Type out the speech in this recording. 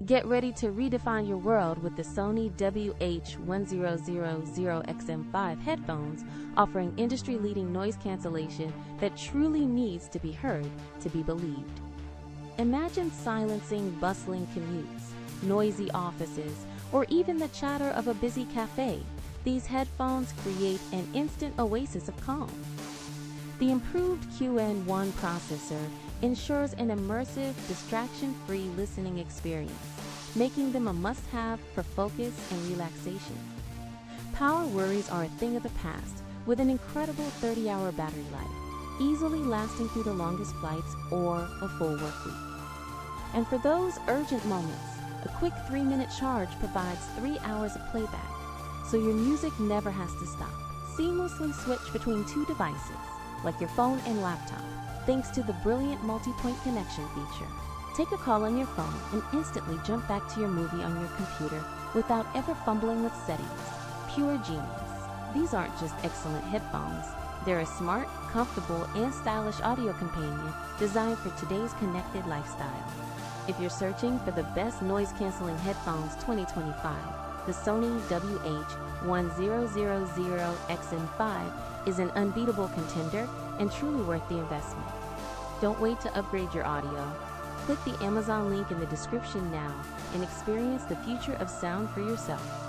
Get ready to redefine your world with the Sony WH-1000XM5 headphones, offering industry-leading noise cancellation that truly needs to be heard to be believed. Imagine silencing bustling commutes, noisy offices, or even the chatter of a busy cafe. These headphones create an instant oasis of calm. The improved QN1 processor ensures an immersive, distraction-free listening experience, making them a must-have for focus and relaxation. Power worries are a thing of the past, with an incredible 30-hour battery life, easily lasting through the longest flights or a full work week. And for those urgent moments, a quick 3-minute charge provides 3 hours of playback, so your music never has to stop. Seamlessly switch between two devices, like your phone and laptop, thanks to the brilliant multi-point connection feature. Take a call on your phone and instantly jump back to your movie on your computer without ever fumbling with settings. Pure genius. These aren't just excellent headphones. They're a smart, comfortable, and stylish audio companion designed for today's connected lifestyle. If you're searching for the best noise-canceling headphones 2025, the Sony WH-1000XM5 is an unbeatable contender and truly worth the investment. Don't wait to upgrade your audio. Click the Amazon link in the description now and experience the future of sound for yourself.